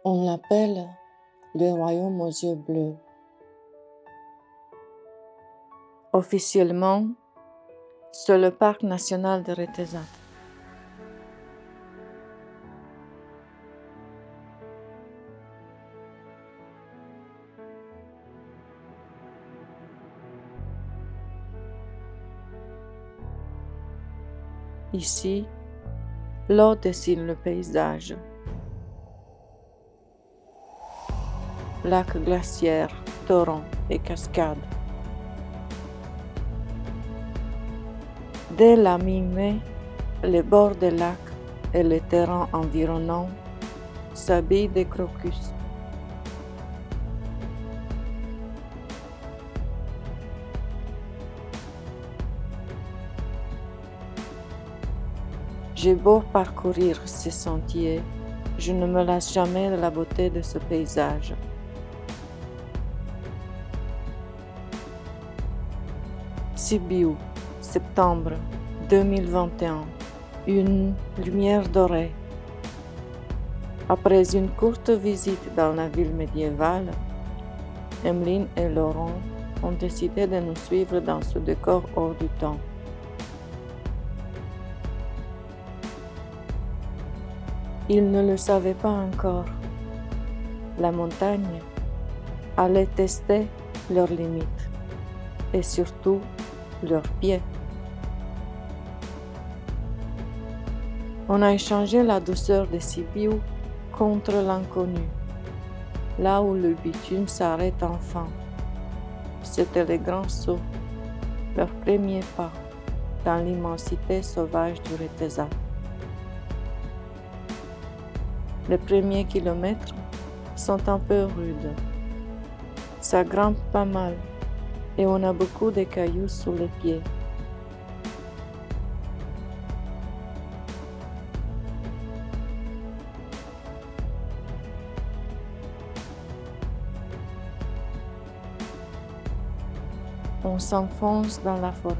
On l'appelle le royaume aux yeux bleus. Officiellement, c'est le parc national de Retezat. Ici, l'eau dessine le paysage. Lacs glaciaires, torrents et cascades. Dès la mi-mai, les bords des lacs et les terrains environnants s'habillent de crocus. J'ai beau parcourir ces sentiers, je ne me lasse jamais de la beauté de ce paysage. Sibiu, septembre 2021, une lumière dorée. Après une courte visite dans la ville médiévale, Emeline et Laurent ont décidé de nous suivre dans ce décor hors du temps. Ils ne le savaient pas encore. La montagne allait tester leurs limites et surtout leurs pieds. On a échangé la douceur de Sibiu contre l'inconnu, là où le bitume s'arrête enfin. C'était les grands sauts, leur premier pas dans l'immensité sauvage du Retezat. Les premiers kilomètres sont un peu rudes. Ça grimpe pas mal et on a beaucoup de cailloux sous les pieds. On s'enfonce dans la forêt.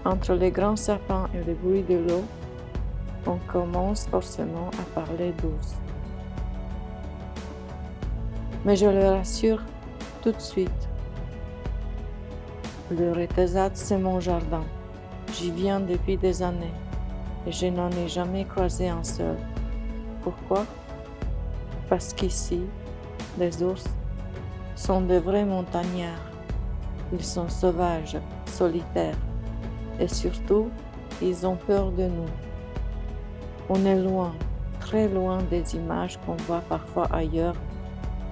Entre les grands sapins et le bruit de l'eau, on commence forcément à parler douce. Mais je le rassure tout de suite. Le Retezat, c'est mon jardin. J'y viens depuis des années et je n'en ai jamais croisé un seul. Pourquoi? Parce qu'ici, les ours sont de vrais montagnards. Ils sont sauvages, solitaires. Et surtout, ils ont peur de nous. On est loin, très loin des images qu'on voit parfois ailleurs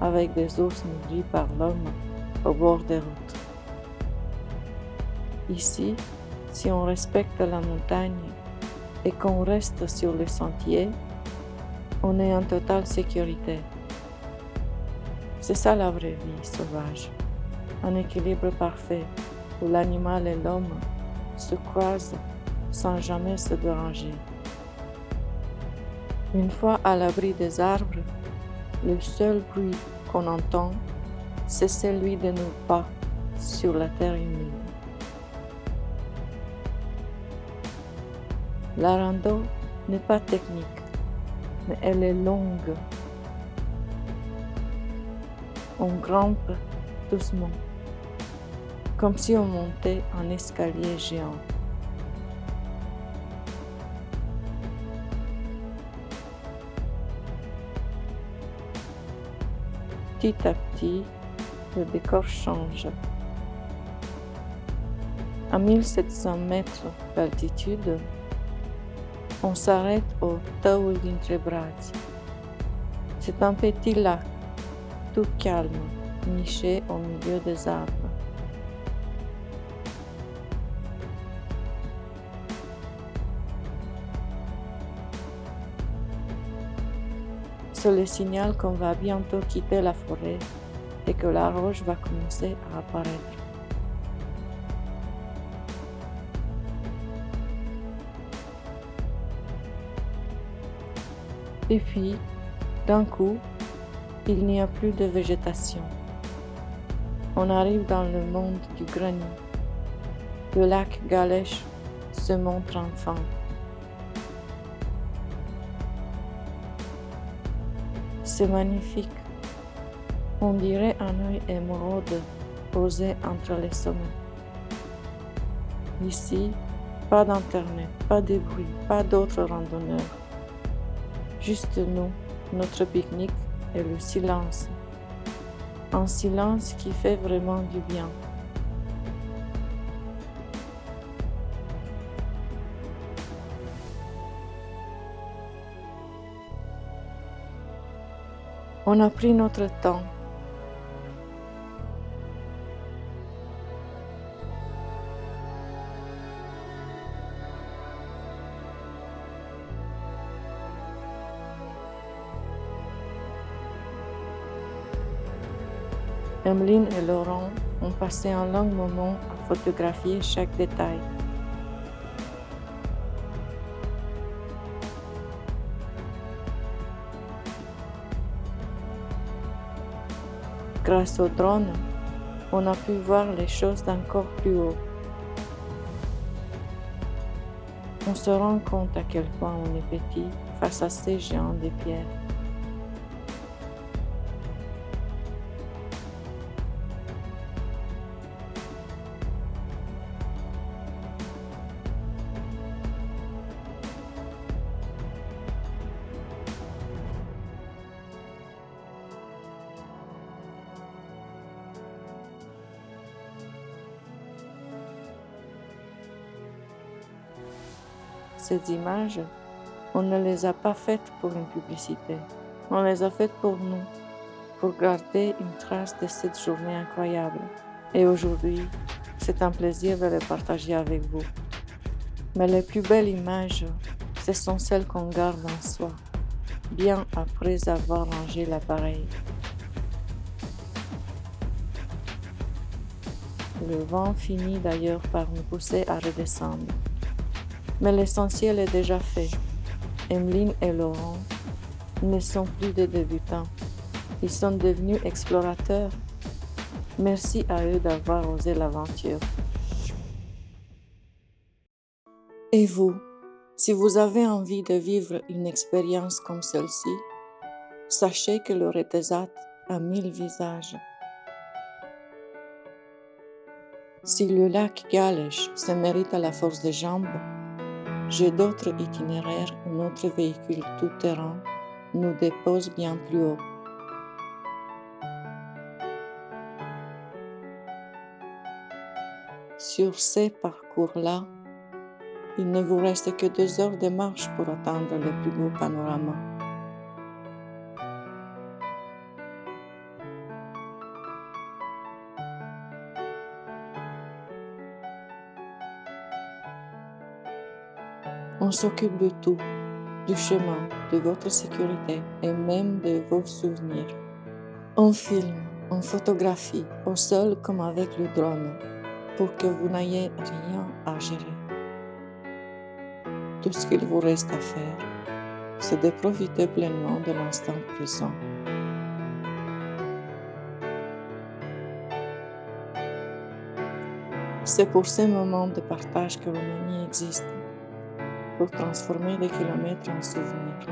avec des ours nourris par l'homme au bord des routes. Ici, si on respecte la montagne et qu'on reste sur le sentier, on est en totale sécurité. C'est ça la vraie vie sauvage, un équilibre parfait où l'animal et l'homme se croisent sans jamais se déranger. Une fois à l'abri des arbres, le seul bruit qu'on entend, c'est celui de nos pas sur la terre humide. La rando n'est pas technique, mais elle est longue. On grimpe doucement, comme si on montait un escalier géant. Petit à petit, le décor change. À 1700 mètres d'altitude, on s'arrête au Taul dintre Brazi. C'est un petit lac, tout calme, niché au milieu des arbres. C'est le signal qu'on va bientôt quitter la forêt et que la roche va commencer à apparaître. Et puis, d'un coup, il n'y a plus de végétation. On arrive dans le monde du grenier. Le lac Galèche se montre enfin. C'est magnifique. On dirait un œil émeraude posé entre les sommets. Ici, pas d'internet, pas de bruit, pas d'autres randonneurs. Juste nous, notre pique-nique et le silence. Un silence qui fait vraiment du bien. On a pris notre temps. Emeline et Laurent ont passé un long moment à photographier chaque détail. Grâce au drone, on a pu voir les choses d'encore plus haut. On se rend compte à quel point on est petit face à ces géants de pierre. Ces images, on ne les a pas faites pour une publicité. On les a faites pour nous, pour garder une trace de cette journée incroyable. Et aujourd'hui, c'est un plaisir de les partager avec vous. Mais les plus belles images, ce sont celles qu'on garde en soi, bien après avoir rangé l'appareil. Le vent finit d'ailleurs par nous pousser à redescendre. Mais l'essentiel est déjà fait. Emeline et Laurent ne sont plus des débutants. Ils sont devenus explorateurs. Merci à eux d'avoir osé l'aventure. Et vous, si vous avez envie de vivre une expérience comme celle-ci, sachez que le Retezat a 1000 visages. Si le lac Galèche se mérite à la force des jambes, j'ai d'autres itinéraires où notre véhicule tout-terrain nous dépose bien plus haut. Sur ces parcours-là, il ne vous reste que 2 heures de marche pour atteindre le plus beau panorama. On s'occupe de tout, du chemin, de votre sécurité et même de vos souvenirs. On filme, on photographie, au sol comme avec le drone, pour que vous n'ayez rien à gérer. Tout ce qu'il vous reste à faire, c'est de profiter pleinement de l'instant présent. C'est pour ces moments de partage que l'Omanie existe, pour transformer les kilomètres en souvenirs.